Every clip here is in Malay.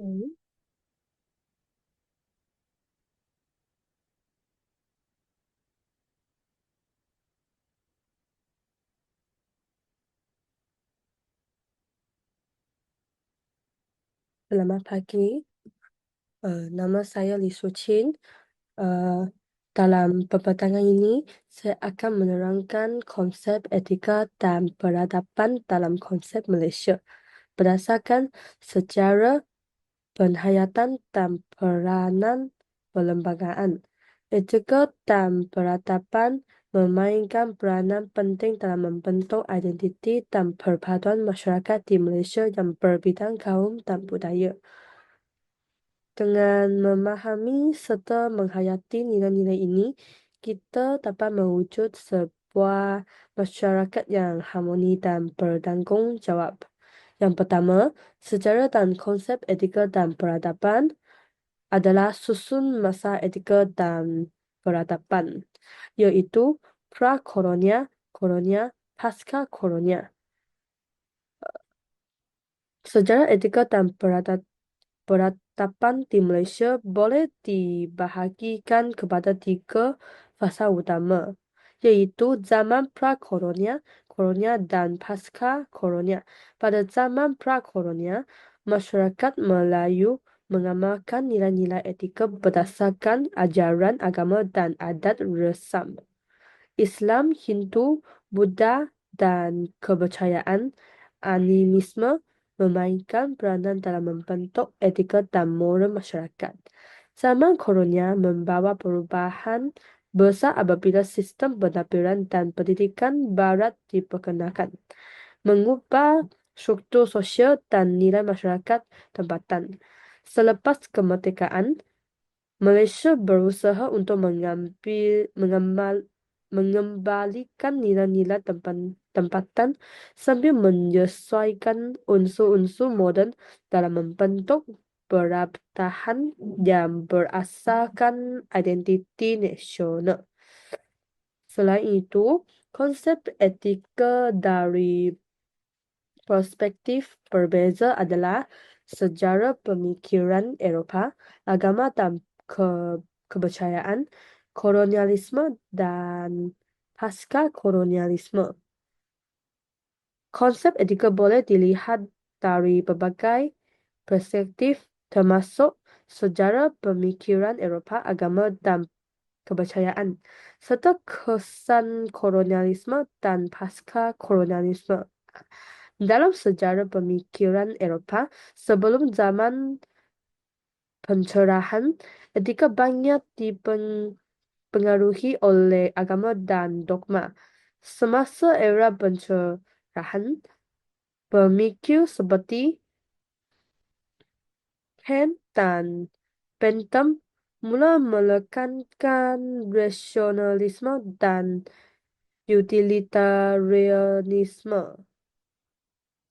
Hmm. Selamat pagi. Nama saya Li Suchin. Eh, Dalam perbatangan ini, saya akan menerangkan konsep etika dan peradaban dalam konsep Malaysia berdasarkan sejarah, penghayatan dan peranan perlembagaan. Etika dan peradaban memainkan peranan penting dalam membentuk identiti dan perpaduan masyarakat di Malaysia yang berbidang kaum dan budaya. Dengan memahami serta menghayati nilai-nilai ini, kita dapat mewujud sebuah masyarakat yang harmoni dan bertanggung jawab. Yang pertama, sejarah dan konsep etika dan peradaban adalah susun masa etika dan peradaban, iaitu pra-kolonial, kolonial, pasca-kolonial. Sejarah etika dan peradaban di Malaysia boleh dibahagikan kepada tiga fasa utama, iaitu zaman pra-kolonial, kolonial dan pasca-kolonial. Pada zaman pra-kolonial, masyarakat Melayu mengamalkan nilai-nilai etika berdasarkan ajaran agama dan adat resam. Islam, Hindu, Buddha, dan kepercayaan animisme memainkan peranan dalam membentuk etika dan moral masyarakat. Zaman kolonial membawa perubahan besar apabila sistem pentadbiran dan pendidikan barat diperkenalkan, mengubah struktur sosial dan nilai masyarakat tempatan. Selepas kemerdekaan, Malaysia berusaha untuk mengembalikan nilai-nilai tempatan sambil menyesuaikan unsur-unsur moden dalam membentuk perabdahan yang berasaskan identiti nasional. Selain itu, konsep etika dari perspektif berbeza adalah sejarah pemikiran Eropah, agama dan kepercayaan, kolonialisme dan pasca-kolonialisme. Konsep etika boleh dilihat dari berbagai perspektif, termasuk sejarah pemikiran Eropah, agama dan kepercayaan, serta kesan kolonialisme dan pasca-kolonialisme. Dalam sejarah pemikiran Eropah, sebelum zaman pencerahan, etika banyak dipengaruhi oleh agama dan dogma. Semasa era pencerahan, pemikir seperti Kant dan Bentham mula menekankan rasionalisme dan utilitarianisme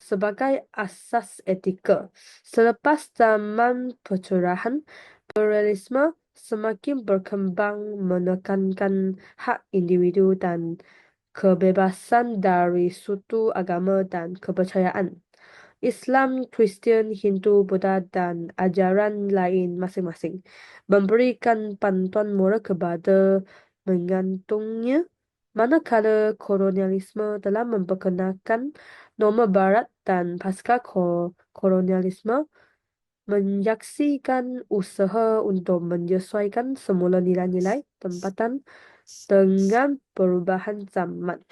sebagai asas etika. Selepas zaman pencerahan, pluralisme semakin berkembang menekankan hak individu dan kebebasan dari suatu agama dan kepercayaan. Islam, Kristian, Hindu, Buddha, dan ajaran lain masing-masing memberikan pantuan moral kepada mengantungnya, manakala kolonialisme telah memperkenalkan norma barat dan pasca kolonialisme menyaksikan usaha untuk menyesuaikan semula nilai-nilai tempatan dengan perubahan zaman.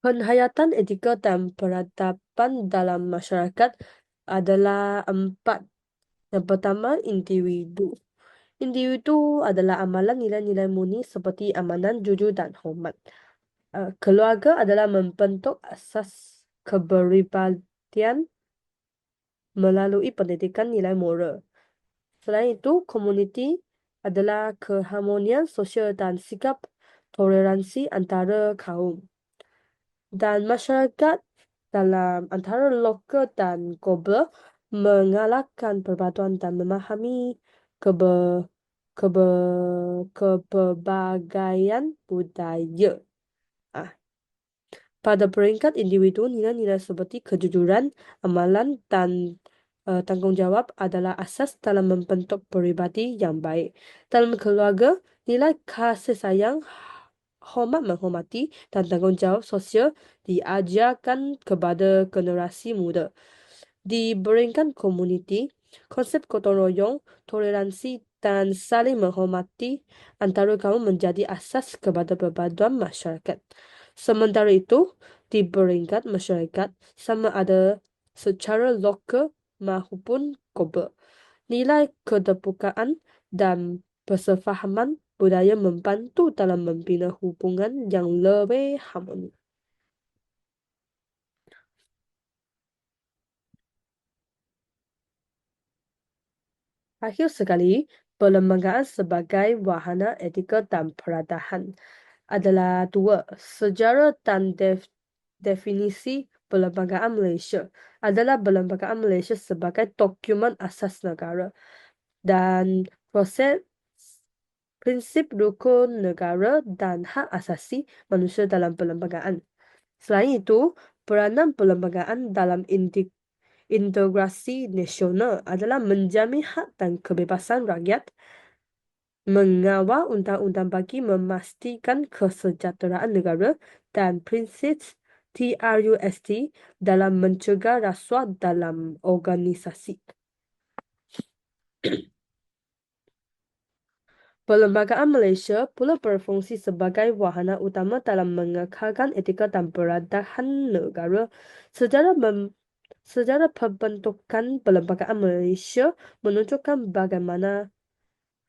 Penghayatan etika dan peradaban dalam masyarakat adalah empat. Yang pertama, individu. Individu adalah amalan nilai-nilai murni seperti amanah, jujur, dan hormat. Keluarga adalah membentuk asas kepribadian melalui pendidikan nilai moral. Selain itu, komuniti adalah keharmonian sosial dan sikap toleransi antara kaum. Dan masyarakat dalam antara lokal dan global mengalahkan perpaduan dan memahami kebe, kebe, kepelbagaian budaya. Ah, Pada peringkat individu, nilai-nilai seperti kejujuran, amalan, dan tanggung jawab adalah asas dalam membentuk pribadi yang baik. Dalam keluarga, nilai kasih sayang, hormat menghormati, dan tanggung jawab sosial diajarkan kepada generasi muda. Di peringkat komuniti, konsep gotong royong, toleransi, dan saling menghormati antara kaum menjadi asas kepada perpaduan masyarakat. Sementara itu, di peringkat masyarakat, sama ada secara lokal maupun global, nilai keterbukaan dan persefahaman budaya membantu dalam membina hubungan yang lebih harmoni. Akhir sekali, perlembagaan sebagai wahana etika dan peradaban adalah dua. Sejarah dan definisi perlembagaan Malaysia adalah perlembagaan Malaysia sebagai dokumen asas negara dan proses prinsip rukun negara dan hak asasi manusia dalam perlembagaan. Selain itu, peranan perlembagaan dalam integrasi nasional adalah menjamin hak dan kebebasan rakyat, mengawal undang-undang bagi memastikan kesejahteraan negara, dan prinsip TRUST dalam mencegah rasuah dalam organisasi. Perlembagaan Malaysia pula berfungsi sebagai wahana utama dalam mengekalkan etika dan peradaban negara. Sejarah pembentukan Perlembagaan Malaysia menunjukkan bagaimana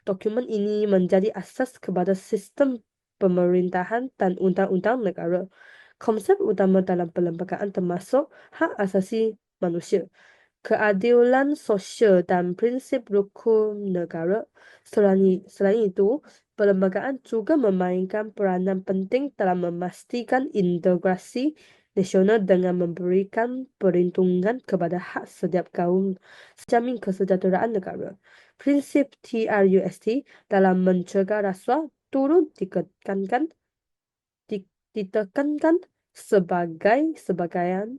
dokumen ini menjadi asas kepada sistem pemerintahan dan undang-undang negara. Konsep utama dalam perlembagaan termasuk hak asasi manusia, keadilan sosial, dan prinsip rukun negara. Selain itu, perlembagaan juga memainkan peranan penting dalam memastikan integrasi nasional dengan memberikan perlindungan kepada hak setiap kaum, jamin kesejahteraan negara. Prinsip TRUST dalam mencegah rasuah turut ditekankan sebagai sebagian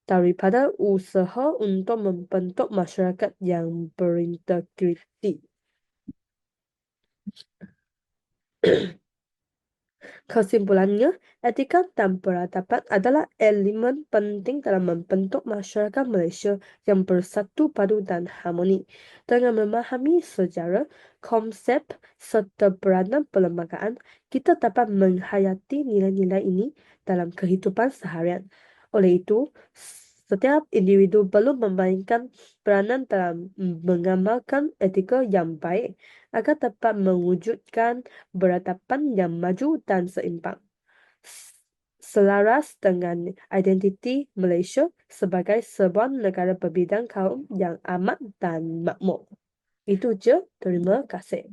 daripada usaha untuk membentuk masyarakat yang berintegriti. Kesimpulannya, etika dan peradaban adalah elemen penting dalam membentuk masyarakat Malaysia yang bersatu padu dan harmoni. Dengan memahami sejarah, konsep, serta peranan perlembagaan, kita dapat menghayati nilai-nilai ini dalam kehidupan seharian. Oleh itu, setiap individu perlu memainkan peranan dalam mengamalkan etika yang baik agar dapat mewujudkan peradaban yang maju dan seimbang, selaras dengan identiti Malaysia sebagai sebuah negara berbidang kaum yang amat dan makmur. Itu je. Terima kasih.